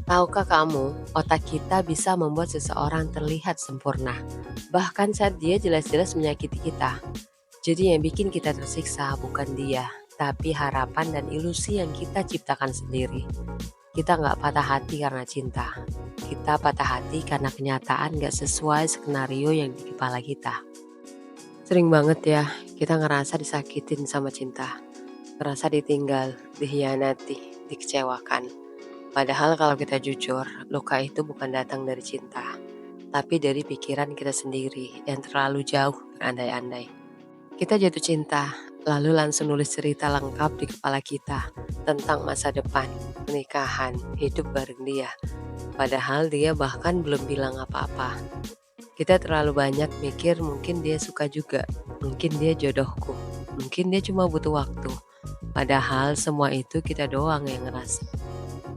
Tahukah kamu, otak kita bisa membuat seseorang terlihat sempurna, bahkan saat dia jelas-jelas menyakiti kita. Jadi yang bikin kita tersiksa bukan dia, tapi harapan dan ilusi yang kita ciptakan sendiri. Kita nggak patah hati karena cinta. Kita patah hati karena kenyataan nggak sesuai skenario yang di kepala kita. Sering banget ya, kita ngerasa disakitin sama cinta. Ngerasa ditinggal, dikhianati, dikecewakan. Padahal kalau kita jujur, luka itu bukan datang dari cinta, tapi dari pikiran kita sendiri yang terlalu jauh berandai-andai. Kita jatuh cinta, lalu langsung nulis cerita lengkap di kepala kita tentang masa depan, pernikahan, hidup bareng dia. Padahal dia bahkan belum bilang apa-apa. Kita terlalu banyak mikir mungkin dia suka juga, mungkin dia jodohku, mungkin dia cuma butuh waktu. Padahal semua itu kita doang yang ngerasa.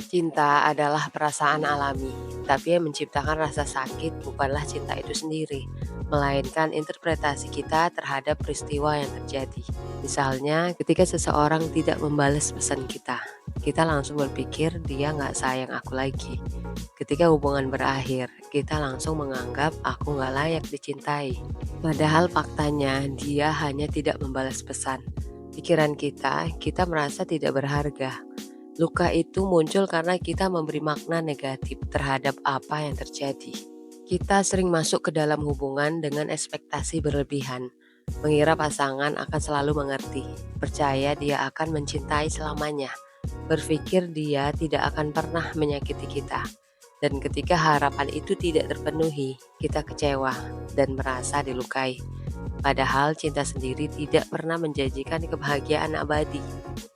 Cinta adalah perasaan alami, tapi yang menciptakan rasa sakit bukanlah cinta itu sendiri, melainkan interpretasi kita terhadap peristiwa yang terjadi. Misalnya, ketika seseorang tidak membalas pesan kita langsung berpikir dia nggak sayang aku lagi. Ketika hubungan berakhir, kita langsung menganggap aku nggak layak dicintai. Padahal faktanya dia hanya tidak membalas pesan. Pikiran kita merasa tidak berharga. Luka itu muncul karena kita memberi makna negatif terhadap apa yang terjadi. Kita sering masuk ke dalam hubungan dengan ekspektasi berlebihan, mengira pasangan akan selalu mengerti, percaya dia akan mencintai selamanya, berpikir dia tidak akan pernah menyakiti kita. Dan ketika harapan itu tidak terpenuhi, kita kecewa dan merasa dilukai. Padahal cinta sendiri tidak pernah menjanjikan kebahagiaan abadi.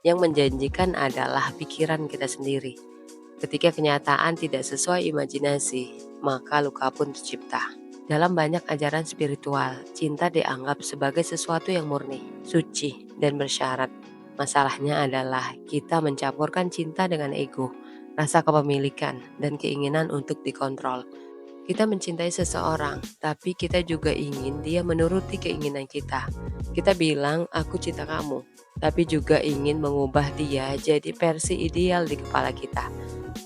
Yang menjanjikan adalah pikiran kita sendiri. Ketika kenyataan tidak sesuai imajinasi, maka luka pun tercipta. Dalam banyak ajaran spiritual, cinta dianggap sebagai sesuatu yang murni, suci, dan bersyarat. Masalahnya adalah kita mencampurkan cinta dengan ego, rasa kepemilikan, dan keinginan untuk dikontrol. Kita mencintai seseorang, tapi kita juga ingin dia menuruti keinginan kita. Kita bilang, aku cinta kamu, tapi juga ingin mengubah dia jadi versi ideal di kepala kita.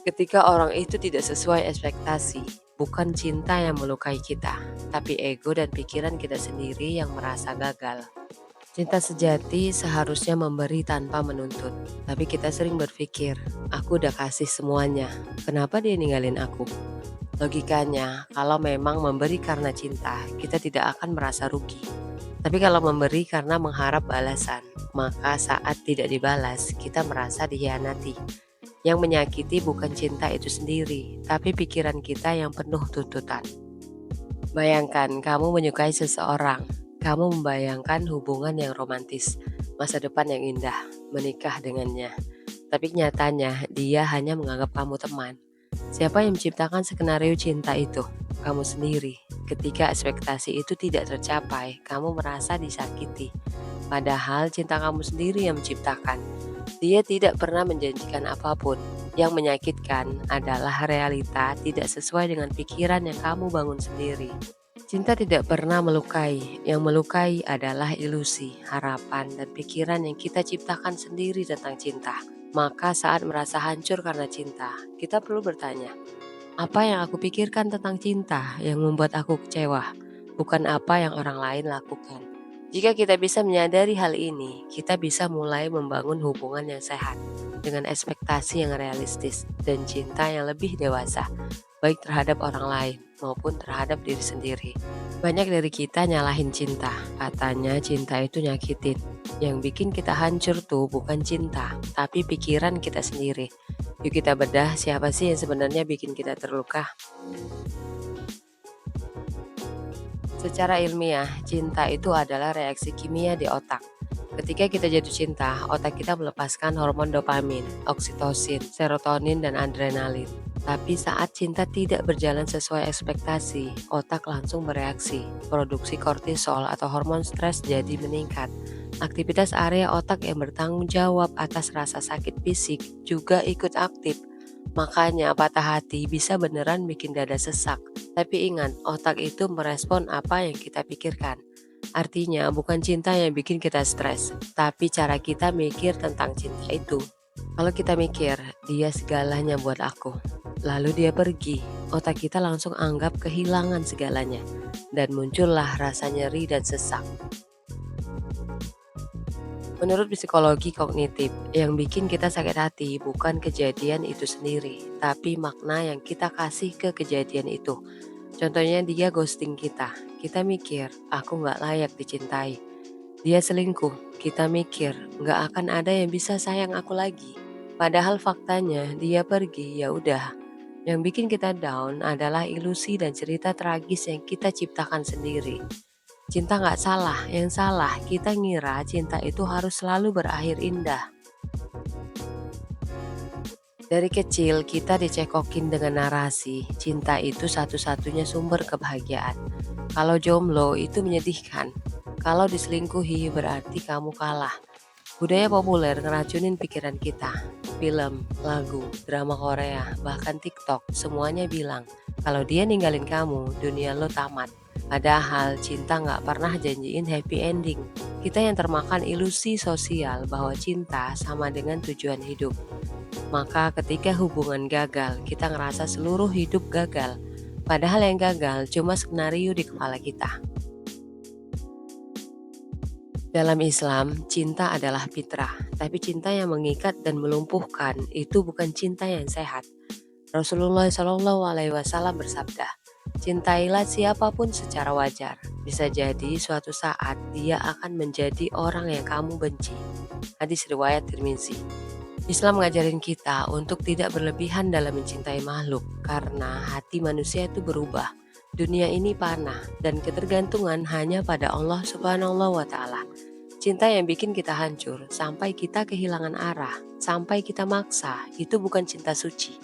Ketika orang itu tidak sesuai ekspektasi, bukan cinta yang melukai kita, tapi ego dan pikiran kita sendiri yang merasa gagal. Cinta sejati seharusnya memberi tanpa menuntut, tapi kita sering berpikir, aku udah kasih semuanya, kenapa dia ninggalin aku? Logikanya, kalau memang memberi karena cinta, kita tidak akan merasa rugi. Tapi kalau memberi karena mengharap balasan, maka saat tidak dibalas, kita merasa dikhianati. Yang menyakiti bukan cinta itu sendiri, tapi pikiran kita yang penuh tuntutan. Bayangkan kamu menyukai seseorang, kamu membayangkan hubungan yang romantis, masa depan yang indah, menikah dengannya. Tapi nyatanya dia hanya menganggap kamu teman. Siapa yang menciptakan skenario cinta itu? Kamu sendiri. Ketika ekspektasi itu tidak tercapai, kamu merasa disakiti. Padahal cinta kamu sendiri yang menciptakan. Dia tidak pernah menjanjikan apapun. Yang menyakitkan adalah realita tidak sesuai dengan pikiran yang kamu bangun sendiri. Cinta tidak pernah melukai. Yang melukai adalah ilusi, harapan, dan pikiran yang kita ciptakan sendiri tentang cinta. Maka saat merasa hancur karena cinta, kita perlu bertanya, apa yang aku pikirkan tentang cinta yang membuat aku kecewa, bukan apa yang orang lain lakukan. Jika kita bisa menyadari hal ini, kita bisa mulai membangun hubungan yang sehat, dengan ekspektasi yang realistis dan cinta yang lebih dewasa, baik terhadap orang lain maupun terhadap diri sendiri. Banyak dari kita nyalahin cinta, katanya cinta itu nyakitin. Yang bikin kita hancur tuh bukan cinta, tapi pikiran kita sendiri. Yuk kita bedah siapa sih yang sebenarnya bikin kita terluka. Secara ilmiah, cinta itu adalah reaksi kimia di otak. Ketika kita jatuh cinta, otak kita melepaskan hormon dopamin, oksitosin, serotonin, dan adrenalin. Tapi saat cinta tidak berjalan sesuai ekspektasi, otak langsung bereaksi. Produksi kortisol atau hormon stres jadi meningkat. Aktivitas area otak yang bertanggung jawab atas rasa sakit fisik juga ikut aktif. Makanya patah hati bisa beneran bikin dada sesak. Tapi ingat, otak itu merespon apa yang kita pikirkan. Artinya bukan cinta yang bikin kita stres, tapi cara kita mikir tentang cinta itu. Kalau kita mikir, dia segalanya buat aku. lalu dia pergi. Otak kita langsung anggap kehilangan segalanya, dan muncullah rasa nyeri dan sesak. Menurut psikologi kognitif, yang bikin kita sakit hati bukan kejadian itu sendiri, tapi makna yang kita kasih ke kejadian itu. Contohnya dia ghosting kita. Kita mikir, aku nggak layak dicintai. Dia selingkuh. Kita mikir, nggak akan ada yang bisa sayang aku lagi. Padahal faktanya dia pergi, ya udah. Yang bikin kita down adalah ilusi dan cerita tragis yang kita ciptakan sendiri. Cinta nggak salah, yang salah kita ngira cinta itu harus selalu berakhir indah. Dari kecil kita dicekokin dengan narasi, cinta itu satu-satunya sumber kebahagiaan. Kalau jomblo itu menyedihkan, kalau diselingkuhi berarti kamu kalah. Budaya populer ngeracunin pikiran kita. Film, lagu, drama Korea, bahkan TikTok, semuanya bilang, kalau dia ninggalin kamu, dunia lo tamat. Padahal cinta nggak pernah janjiin happy ending. Kita yang termakan ilusi sosial bahwa cinta sama dengan tujuan hidup. Maka ketika hubungan gagal, kita ngerasa seluruh hidup gagal. Padahal yang gagal cuma skenario di kepala kita. Dalam Islam, cinta adalah fitrah, tapi cinta yang mengikat dan melumpuhkan itu bukan cinta yang sehat. Rasulullah SAW bersabda, cintailah siapapun secara wajar. Bisa jadi suatu saat dia akan menjadi orang yang kamu benci. Hadis riwayat Tirmizi. Islam ngajarin kita untuk tidak berlebihan dalam mencintai makhluk, karena hati manusia itu berubah. Dunia ini panah dan ketergantungan hanya pada Allah Subhanahu wa Ta'ala. Cinta yang bikin kita hancur sampai kita kehilangan arah, sampai kita maksa, itu bukan cinta suci.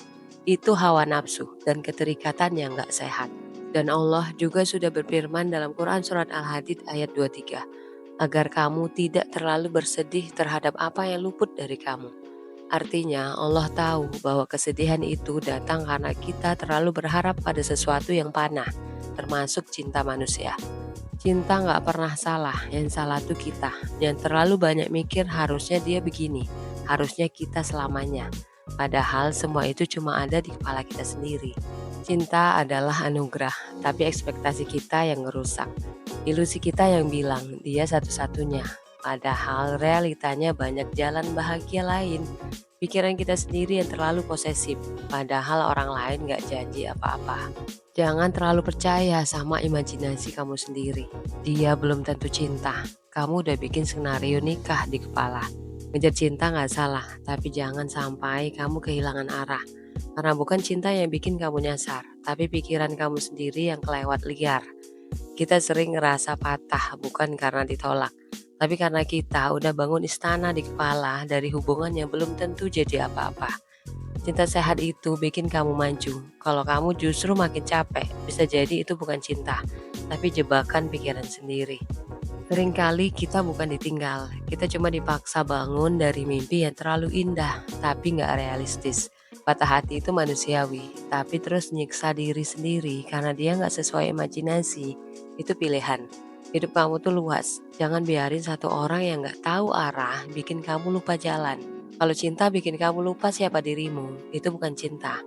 Itu hawa nafsu dan keterikatan yang gak sehat. Dan Allah juga sudah berfirman dalam Quran Surat Al-Hadid ayat 23, agar kamu tidak terlalu bersedih terhadap apa yang luput dari kamu. Artinya Allah tahu bahwa kesedihan itu datang karena kita terlalu berharap pada sesuatu yang panah, termasuk cinta manusia. Cinta gak pernah salah, yang salah tuh kita. Yang terlalu banyak mikir harusnya dia begini, harusnya kita selamanya. Padahal semua itu cuma ada di kepala kita sendiri. Cinta adalah anugerah, tapi ekspektasi kita yang ngerusak. Ilusi kita yang bilang dia satu-satunya. Padahal realitanya banyak jalan bahagia lain. Pikiran kita sendiri yang terlalu posesif, padahal orang lain gak janji apa-apa. Jangan terlalu percaya sama imajinasi kamu sendiri. Dia belum tentu cinta. Kamu udah bikin skenario nikah di kepala. Ngejar cinta gak salah, tapi jangan sampai kamu kehilangan arah. Karena bukan cinta yang bikin kamu nyasar, tapi pikiran kamu sendiri yang kelewat liar. Kita sering ngerasa patah bukan karena ditolak, tapi karena kita udah bangun istana di kepala dari hubungan yang belum tentu jadi apa-apa. Cinta sehat itu bikin kamu maju. Kalau kamu justru makin capek, bisa jadi itu bukan cinta, tapi jebakan pikiran sendiri. Seringkali kita bukan ditinggal, kita cuma dipaksa bangun dari mimpi yang terlalu indah, tapi nggak realistis. Patah hati itu manusiawi, tapi terus nyiksa diri sendiri karena dia nggak sesuai imajinasi, itu pilihan. Hidup kamu tuh luas, jangan biarin satu orang yang nggak tahu arah bikin kamu lupa jalan. Kalau cinta bikin kamu lupa siapa dirimu, itu bukan cinta.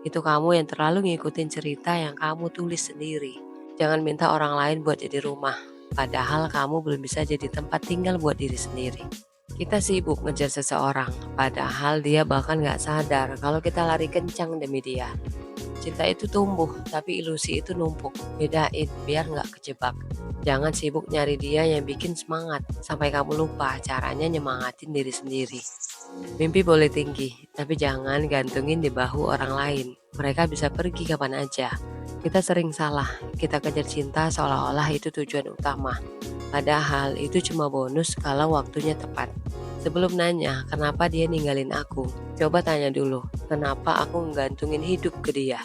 Itu kamu yang terlalu ngikutin cerita yang kamu tulis sendiri. Jangan minta orang lain buat jadi rumah, padahal kamu belum bisa jadi tempat tinggal buat diri sendiri. Kita sibuk ngejar seseorang, padahal dia bahkan gak sadar kalau kita lari kencang demi dia. Cinta itu tumbuh, tapi ilusi itu numpuk. Bedain biar gak kejebak. Jangan sibuk nyari dia yang bikin semangat, sampai kamu lupa caranya nyemangatin diri sendiri. Mimpi boleh tinggi, tapi jangan gantungin di bahu orang lain. Mereka bisa pergi kapan aja. Kita sering salah, kita kejar cinta seolah-olah itu tujuan utama. Padahal itu cuma bonus kalau waktunya tepat. Sebelum nanya kenapa dia ninggalin aku, coba tanya dulu kenapa aku menggantungin hidup ke dia.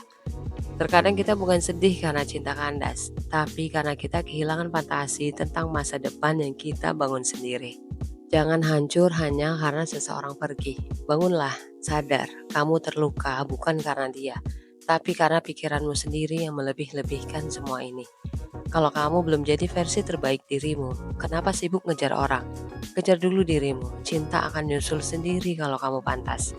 Terkadang kita bukan sedih karena cinta kandas, tapi karena kita kehilangan fantasi tentang masa depan yang kita bangun sendiri. Jangan hancur hanya karena seseorang pergi. Bangunlah, sadar kamu terluka bukan karena dia, tapi karena pikiranmu sendiri yang melebih-lebihkan semua ini. Kalau kamu belum jadi versi terbaik dirimu, kenapa sibuk ngejar orang? Kejar dulu dirimu, cinta akan nyusul sendiri kalau kamu pantas.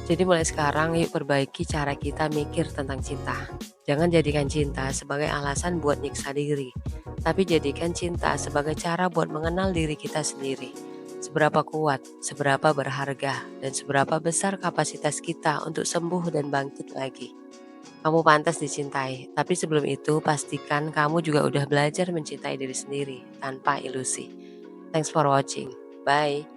Jadi mulai sekarang yuk perbaiki cara kita mikir tentang cinta. Jangan jadikan cinta sebagai alasan buat nyiksa diri, tapi jadikan cinta sebagai cara buat mengenal diri kita sendiri. Seberapa kuat, seberapa berharga, dan seberapa besar kapasitas kita untuk sembuh dan bangkit lagi. Kamu pantas dicintai, tapi sebelum itu pastikan kamu juga udah belajar mencintai diri sendiri tanpa ilusi. Thanks for watching. Bye.